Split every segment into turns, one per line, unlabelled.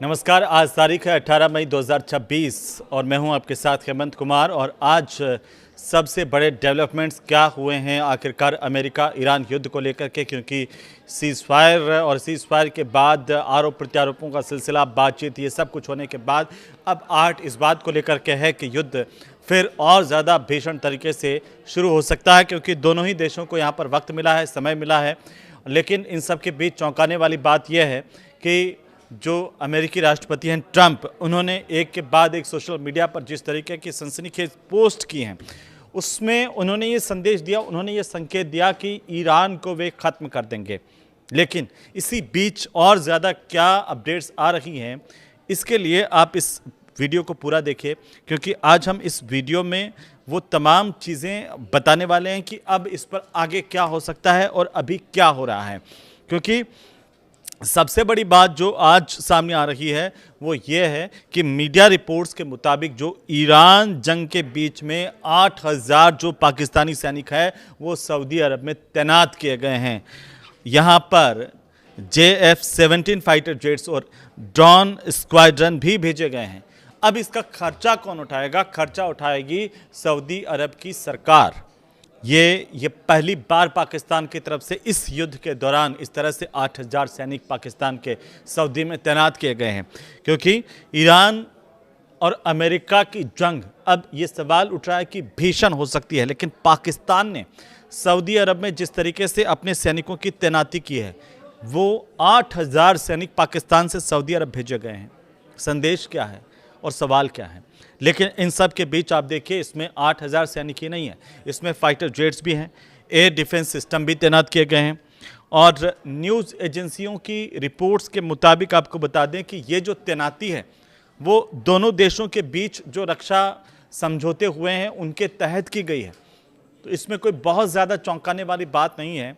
नमस्कार। आज तारीख है 18 मई 2026 और मैं हूं आपके साथ हेमंत कुमार। और आज सबसे बड़े डेवलपमेंट्स क्या हुए हैं आखिरकार अमेरिका ईरान युद्ध को लेकर के, क्योंकि सीज़ फायर के बाद आरोप प्रत्यारोपों का सिलसिला, बातचीत, ये सब कुछ होने के बाद अब आर्ट इस बात को लेकर के है कि युद्ध फिर और ज़्यादा भीषण तरीके से शुरू हो सकता है, क्योंकि दोनों ही देशों को यहाँ पर वक्त मिला है, समय मिला है। लेकिन इन सब के बीच चौंकाने वाली बात यह है कि जो अमेरिकी राष्ट्रपति हैं ट्रंप, उन्होंने एक के बाद एक सोशल मीडिया पर जिस तरीके की सनसनीखेज पोस्ट की हैं, उसमें उन्होंने ये संदेश दिया, उन्होंने ये संकेत दिया कि ईरान को वे ख़त्म कर देंगे। लेकिन इसी बीच और ज़्यादा क्या अपडेट्स आ रही हैं, इसके लिए आप इस वीडियो को पूरा देखिए, क्योंकि आज हम इस वीडियो में वो तमाम चीज़ें बताने वाले हैं कि अब इस पर आगे क्या हो सकता है और अभी क्या हो रहा है। क्योंकि सबसे बड़ी बात जो आज सामने आ रही है वो ये है कि मीडिया रिपोर्ट्स के मुताबिक जो ईरान जंग के बीच में 8000 जो पाकिस्तानी सैनिक है वो सऊदी अरब में तैनात किए गए हैं। यहाँ पर JF-17 फाइटर जेट्स और ड्रोन स्क्वाड्रन भी भेजे गए हैं। अब इसका खर्चा कौन उठाएगा? खर्चा उठाएगी सऊदी अरब की सरकार। ये पहली बार पाकिस्तान की तरफ से इस युद्ध के दौरान इस तरह से 8000 सैनिक पाकिस्तान के सऊदी में तैनात किए गए हैं, क्योंकि ईरान और अमेरिका की जंग अब ये सवाल उठ रहा है कि भीषण हो सकती है। लेकिन पाकिस्तान ने सऊदी अरब में जिस तरीके से अपने सैनिकों की तैनाती की है, वो 8000 सैनिक पाकिस्तान से सऊदी अरब भेजे गए हैं। संदेश क्या है और सवाल क्या है? लेकिन इन सब के बीच आप देखिए, इसमें 8000 सैनिक ही नहीं है, इसमें फाइटर जेट्स भी हैं, एयर डिफेंस सिस्टम भी तैनात किए गए हैं। और न्यूज़ एजेंसियों की रिपोर्ट्स के मुताबिक आपको बता दें कि ये जो तैनाती है वो दोनों देशों के बीच जो रक्षा समझौते हुए हैं उनके तहत की गई है। तो इसमें कोई बहुत ज़्यादा चौंकाने वाली बात नहीं है।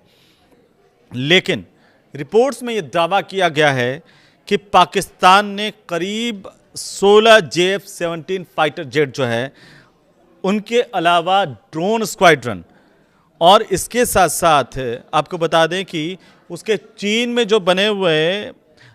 लेकिन रिपोर्ट्स में ये दावा किया गया है कि पाकिस्तान ने करीब 16 JF-17 फाइटर जेट जो है, उनके अलावा ड्रोन स्क्वाड्रन, और इसके साथ साथ आपको बता दें कि उसके चीन में जो बने हुए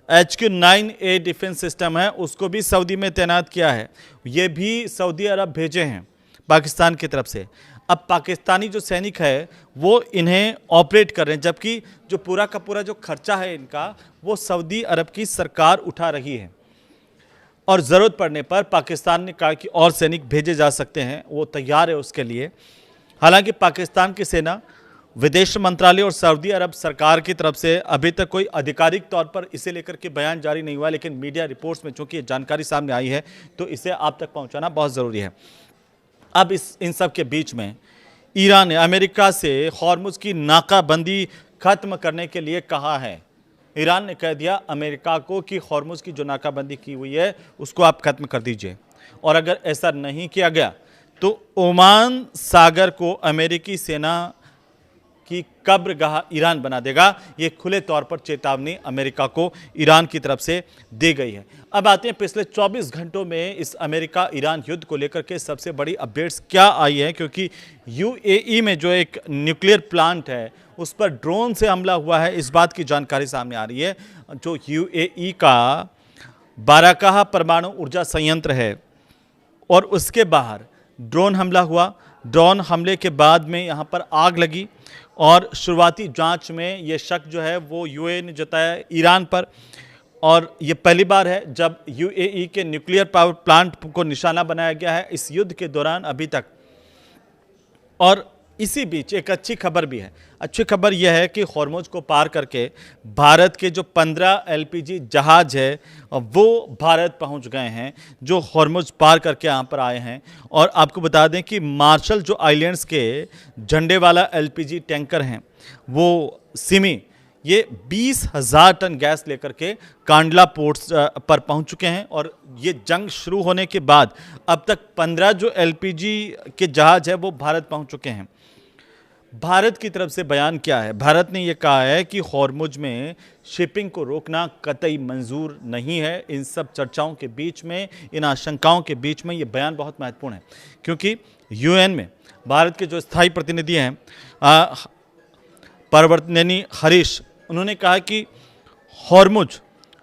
HQ-9A डिफेंस सिस्टम है उसको भी सऊदी में तैनात किया है। ये भी सऊदी अरब भेजे हैं पाकिस्तान की तरफ से। अब पाकिस्तानी जो सैनिक है वो इन्हें ऑपरेट कर रहे हैं, जबकि जो पूरा का पूरा जो खर्चा है इनका वो सऊदी अरब की सरकार उठा रही है। और ज़रूरत पड़ने पर पाकिस्तान ने कहा कि और सैनिक भेजे जा सकते हैं, वो तैयार है उसके लिए। हालांकि पाकिस्तान की सेना, विदेश मंत्रालय और सऊदी अरब सरकार की तरफ से अभी तक कोई आधिकारिक तौर पर इसे लेकर के बयान जारी नहीं हुआ, लेकिन मीडिया रिपोर्ट्स में चूंकि ये जानकारी सामने आई है तो इसे आप तक पहुंचाना बहुत ज़रूरी है। अब इन सब के बीच में ईरान ने अमेरिका से हॉर्मुज़ की नाकाबंदी ख़त्म करने के लिए कहा है। ईरान ने कह दिया अमेरिका को कि हॉर्मुज़ की जो नाकाबंदी की हुई है उसको आप ख़त्म कर दीजिए, और अगर ऐसा नहीं किया गया तो ओमान सागर को अमेरिकी सेना की कब्रगाह ईरान बना देगा। ये खुले तौर पर चेतावनी अमेरिका को ईरान की तरफ से दी गई है। अब आते हैं पिछले 24 घंटों में इस अमेरिका ईरान युद्ध को लेकर के सबसे बड़ी अपडेट्स क्या आई है, क्योंकि UAE में जो एक न्यूक्लियर प्लांट है उस पर ड्रोन से हमला हुआ है, इस बात की जानकारी सामने आ रही है। जो UAE का बाराकाह परमाणु ऊर्जा संयंत्र है और उसके बाहर ड्रोन हमला हुआ। ड्रोन हमले के बाद में यहाँ पर आग लगी और शुरुआती जांच में ये शक जो है वो UAE ने जताया ईरान पर। और ये पहली बार है जब UAE के न्यूक्लियर पावर प्लांट को निशाना बनाया गया है इस युद्ध के दौरान अभी तक। और इसी बीच एक अच्छी खबर भी है। अच्छी खबर यह है कि हॉर्मुज़ को पार करके भारत के जो 15 LPG जहाज है वो भारत पहुंच गए हैं, जो हॉर्मुज़ पार करके यहाँ पर आए हैं। और आपको बता दें कि मार्शल जो आइलैंड्स के झंडे वाला LPG टैंकर हैं वो सिमी, ये 20,000 टन गैस लेकर के कांडला पोर्ट्स पर पहुंच चुके हैं। और ये जंग शुरू होने के बाद अब तक 15 जो LPG के जहाज है वो भारत पहुंच चुके हैं। भारत की तरफ से बयान क्या है? भारत ने यह कहा है कि हॉर्मुज़ में शिपिंग को रोकना कतई मंजूर नहीं है। इन सब चर्चाओं के बीच में, इन आशंकाओं के बीच में ये बयान बहुत महत्वपूर्ण है, क्योंकि UN में भारत के जो स्थायी प्रतिनिधि हैं परवर्तनेनी हरीश, उन्होंने कहा कि हॉर्मुज़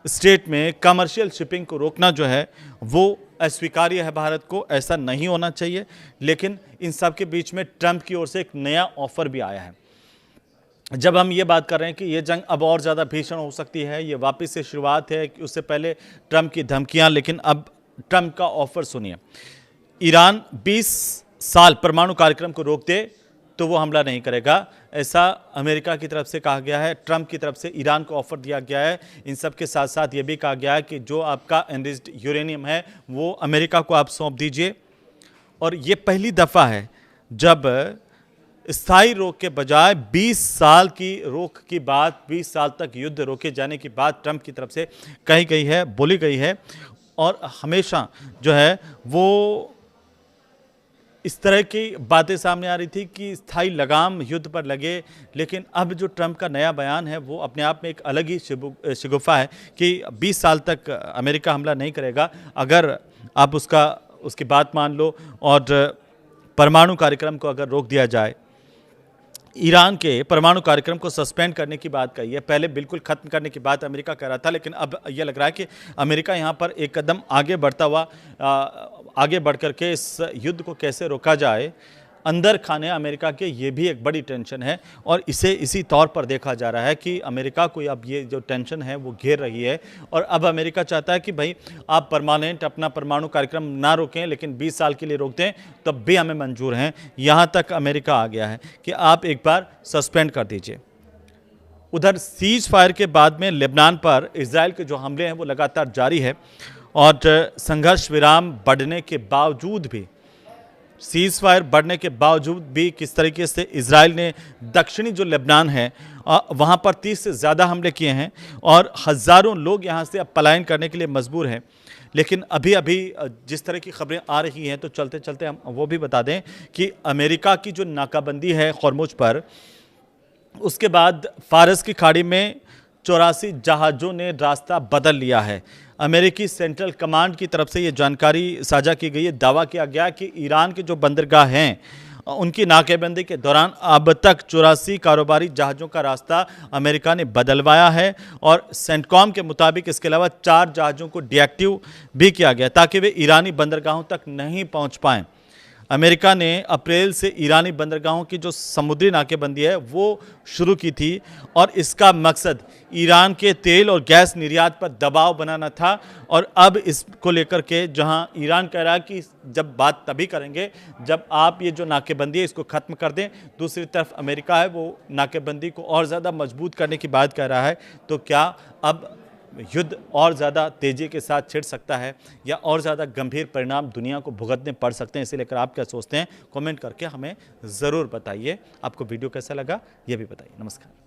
स्टेट में कमर्शियल शिपिंग को रोकना जो है वो अस्वीकार्य है भारत को, ऐसा नहीं होना चाहिए। लेकिन इन सब के बीच में ट्रंप की ओर से एक नया ऑफर भी आया है। जब हम ये बात कर रहे हैं कि ये जंग अब और ज़्यादा भीषण हो सकती है, ये वापस से शुरुआत है, कि उससे पहले ट्रंप की धमकियां, लेकिन अब ट्रंप का ऑफर सुनिए। ईरान 20 साल परमाणु कार्यक्रम को रोक दे तो वो हमला नहीं करेगा, ऐसा अमेरिका की तरफ से कहा गया है। ट्रंप की तरफ से ईरान को ऑफर दिया गया है। इन सब के साथ साथ ये भी कहा गया है कि जो आपका एनरिच्ड यूरेनियम है वो अमेरिका को आप सौंप दीजिए। और ये पहली दफ़ा है जब स्थायी रोक के बजाय 20 साल की रोक की बात, 20 साल तक युद्ध रोके जाने की बात ट्रंप की तरफ से कही गई है, बोली गई है। और हमेशा जो है वो इस तरह की बातें सामने आ रही थी कि स्थायी लगाम युद्ध पर लगे। लेकिन अब जो ट्रंप का नया बयान है वो अपने आप में एक अलग ही शिगुफा है कि 20 साल तक अमेरिका हमला नहीं करेगा अगर आप उसकी बात मान लो और परमाणु कार्यक्रम को अगर रोक दिया जाए। ईरान के परमाणु कार्यक्रम को सस्पेंड करने की बात कही है, पहले बिल्कुल खत्म करने की बात अमेरिका कर रहा था, लेकिन अब यह लग रहा है कि अमेरिका यहां पर एक कदम आगे बढ़ता हुआ आगे बढ़ करके इस युद्ध को कैसे रोका जाए, अंदर खाने अमेरिका के, ये भी एक बड़ी टेंशन है। और इसे इसी तौर पर देखा जा रहा है कि अमेरिका को अब ये जो टेंशन है वो घेर रही है। और अब अमेरिका चाहता है कि भाई आप परमानेंट अपना परमाणु कार्यक्रम ना रोकें, लेकिन 20 साल के लिए रोक दें तब भी हमें मंजूर हैं। यहाँ तक अमेरिका आ गया है कि आप एक बार सस्पेंड कर दीजिए। उधर सीज फायर के बाद में लेबनान पर इजराइल के जो हमले हैं वो लगातार जारी है। और संघर्ष विराम बढ़ने के बावजूद भी, सीज फायर बढ़ने के बावजूद भी किस तरीके से इजराइल ने दक्षिणी जो लेबनान है वहाँ पर 30 से ज़्यादा हमले किए हैं और हज़ारों लोग यहाँ से अब पलायन करने के लिए मजबूर हैं। लेकिन अभी जिस तरह की खबरें आ रही हैं तो चलते चलते हम वो भी बता दें कि अमेरिका की जो नाकाबंदी है हॉर्मुज पर, उसके बाद फारस की खाड़ी में 84 जहाज़ों ने रास्ता बदल लिया है। अमेरिकी सेंट्रल कमांड की तरफ से ये जानकारी साझा की गई है। दावा किया गया कि ईरान के जो बंदरगाह हैं उनकी नाकेबंदी के दौरान अब तक 84 कारोबारी जहाज़ों का रास्ता अमेरिका ने बदलवाया है। और सेंटकॉम के मुताबिक इसके अलावा 4 जहाज़ों को डीएक्टिव भी किया गया ताकि वे ईरानी बंदरगाहों तक नहीं पहुंच पाएं। अमेरिका ने अप्रैल से ईरानी बंदरगाहों की जो समुद्री नाकेबंदी है वो शुरू की थी और इसका मकसद ईरान के तेल और गैस निर्यात पर दबाव बनाना था। और अब इसको लेकर के जहां ईरान कह रहा है कि जब बात तभी करेंगे जब आप ये जो नाकेबंदी है इसको ख़त्म कर दें, दूसरी तरफ अमेरिका है वो नाकेबंदी को और ज़्यादा मजबूत करने की बात कह रहा है। तो क्या अब युद्ध और ज़्यादा तेज़ी के साथ छिड़ सकता है या और ज़्यादा गंभीर परिणाम दुनिया को भुगतने पड़ सकते हैं? इसे लेकर आप क्या सोचते हैं? कमेंट करके हमें ज़रूर बताइए। आपको वीडियो कैसा लगा ये भी बताइए। नमस्कार।